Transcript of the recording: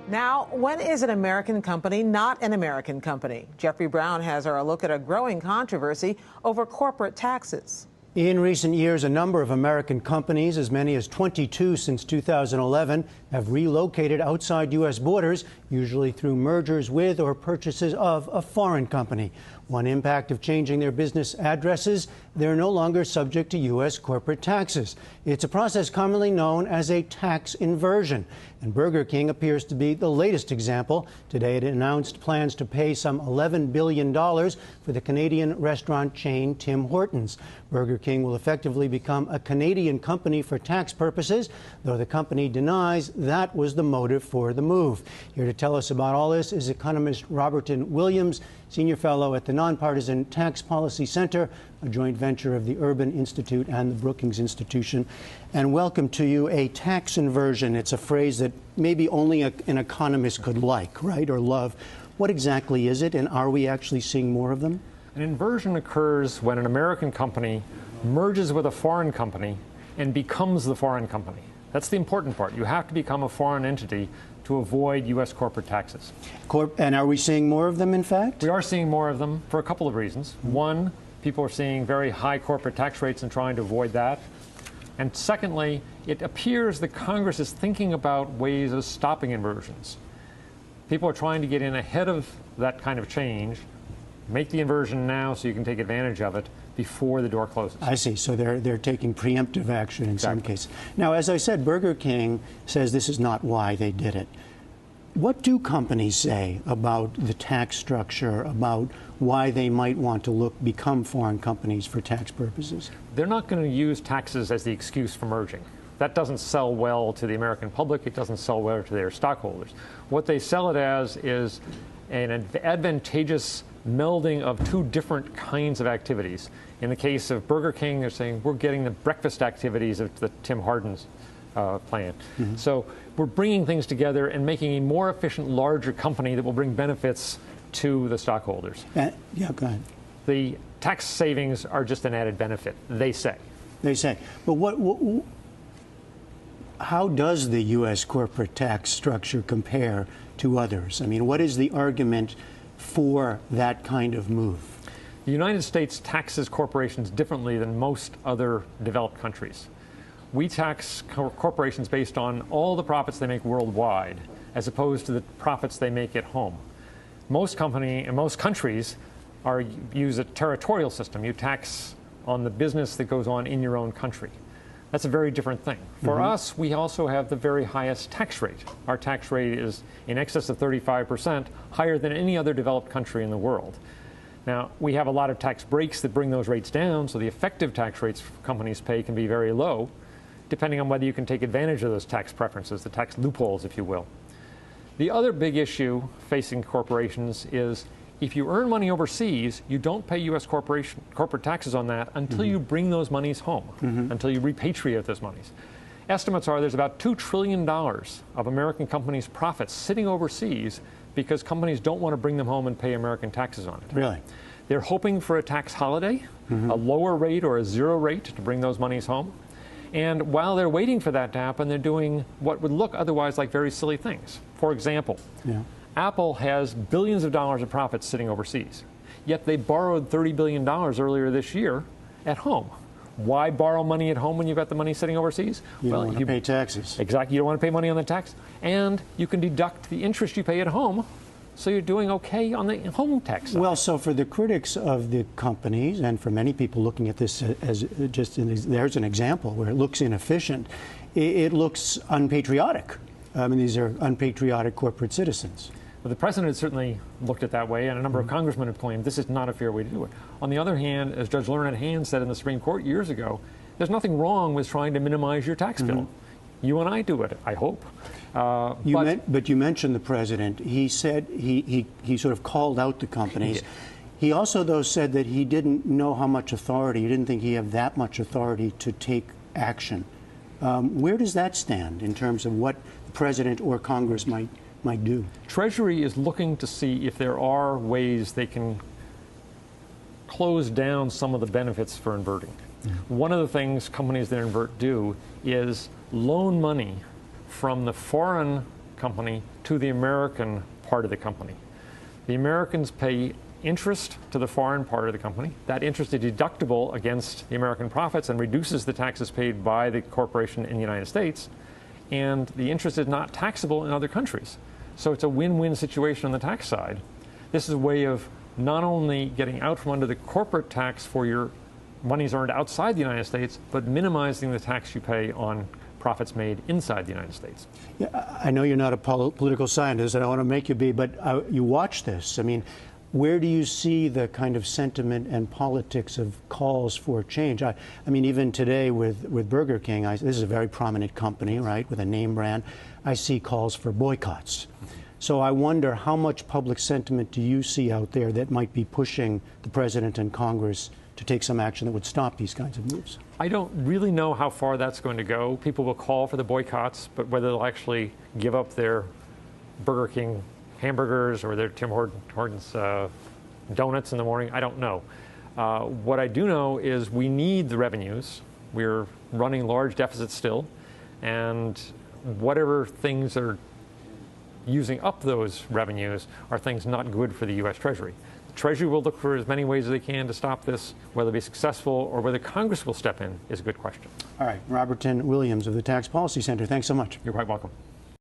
Now, when is an American company not an American company? Jeffrey Brown has our look at a growing controversy over corporate taxes. In recent years, a number of American companies, as many as 22 since 2011, have relocated outside U.S. borders, usually through mergers with or purchases of a foreign company. One impact of changing their business addresses, they're no longer subject to U.S. corporate taxes. It's a process commonly known as a tax inversion. And Burger King appears to be the latest example. Today, it announced plans to pay some $11 billion for the Canadian restaurant chain Tim Hortons. Burger King will effectively become a Canadian company for tax purposes, though the company denies that was the motive for the move. Here to tell us about all this is economist Roberton Williams, senior fellow at the Nonpartisan Tax Policy Center, a joint venture of the Urban Institute and the Brookings Institution. And welcome to you. A tax inversion, it's a phrase that maybe only an economist could like, right, or love. What exactly is it, and are we actually seeing more of them? An inversion occurs when an American company merges with a foreign company and becomes the foreign company. That's the important part. You have to become a foreign entity to avoid U.S. corporate taxes. And are we seeing more of them, in fact? We are seeing more of them for a couple of reasons. One, people are seeing very high corporate tax rates and trying to avoid that. And secondly, it appears that Congress is thinking about ways of stopping inversions. People are trying to get in ahead of that kind of change, make the inversion now so you can take advantage of it before the door closes. I see. So they're taking preemptive action in some cases. Now, as I said, Burger King says this is not why they did it. What do companies say about the tax structure, about why they might want to become foreign companies for tax purposes? They're not going to use taxes as the excuse for merging. That doesn't sell well to the American public. It doesn't sell well to their stockholders. What they sell it as is an advantageous melding of two different kinds of activities. In the case of Burger King, they're saying we're getting the breakfast activities of the Tim Hortons plan. So we're bringing things together and making a more efficient, larger company that will bring benefits to the stockholders. Yeah, go ahead. The tax savings are just an added benefit, they say. They say. But how does the U.S. corporate tax structure compare to others? I mean, what is the argument for that kind of move? The United States taxes corporations differently than most other developed countries. We tax corporations based on all the profits they make worldwide, as opposed to the profits they make at home. Most countries use a territorial system. You tax on the business that goes on in your own country. That's a very different thing. For us, we also have the very highest tax rate. Our tax rate is in excess of 35%, higher than any other developed country in the world. Now, we have a lot of tax breaks that bring those rates down, so the effective tax rates companies pay can be very low, depending on whether you can take advantage of those tax preferences, the tax loopholes, if you will. The other big issue facing corporations is if you earn money overseas, you don't pay U.S. corporate taxes on that until you bring those monies home, until you repatriate those monies. Estimates are there's about $2 trillion of American companies' profits sitting overseas because companies don't want to bring them home and pay American taxes on it. Really? They're hoping for a tax holiday, a lower rate or a zero rate to bring those monies home. And while they're waiting for that to happen, they're doing what would look otherwise like very silly things. For example, Apple has billions of dollars of profits sitting overseas, yet they borrowed $30 billion earlier this year at home. Why borrow money at home when you've got the money sitting overseas? You don't want to pay taxes. Exactly. You don't want to pay money on the tax. And you can deduct the interest you pay at home, so you're doing okay on the home tax side. Well, so for the critics of the companies, and for many people looking at this as just, there's an example where it looks inefficient, it looks unpatriotic. I mean, these are unpatriotic corporate citizens. Well, the president has certainly looked at that way, and a number of congressmen have claimed this is not a fair way to do it. On the other hand, as Judge Learned Hand said in the Supreme Court years ago, there's nothing wrong with trying to minimize your tax bill. You and I do it, I hope. But you mentioned the president. He said he sort of called out the companies. He also, though, said that he didn't know how much authority, he didn't think he had that much authority to take action. Where does that stand in terms of what the president or Congress might do? Treasury is looking to see if there are ways they can close down some of the benefits for inverting. One of the things companies that invert do is loan money from the foreign company to the American part of the company. The Americans pay interest to the foreign part of the company. That interest is deductible against the American profits and reduces the taxes paid by the corporation in the United States. And the interest is not taxable in other countries. So it's a win-win situation on the tax side. This is a way of not only getting out from under the corporate tax for your monies earned outside the United States, but minimizing the tax you pay on profits made inside the United States. Yeah, I know you're not a political scientist, and I don't want to make you be, but you watch this. I mean, where do you see the kind of sentiment and politics of calls for change? I mean, even today with Burger King, this is a very prominent company, right, with a name brand. I see calls for boycotts. So I wonder how much public sentiment do you see out there that might be pushing the president and Congress to take some action that would stop these kinds of moves? I don't really know how far that's going to go. People will call for the boycotts, but whether they'll actually give up their Burger King hamburgers or their Tim Hortons donuts in the morning, I don't know. What I do know is we need the revenues. We're running large deficits still, and whatever things are using up those revenues are things not good for the U.S. Treasury. The Treasury will look for as many ways as they can to stop this. Whether it be successful or whether Congress will step in is a good question. All right, Roberton Williams of the Tax Policy Center, thanks so much. You're quite welcome.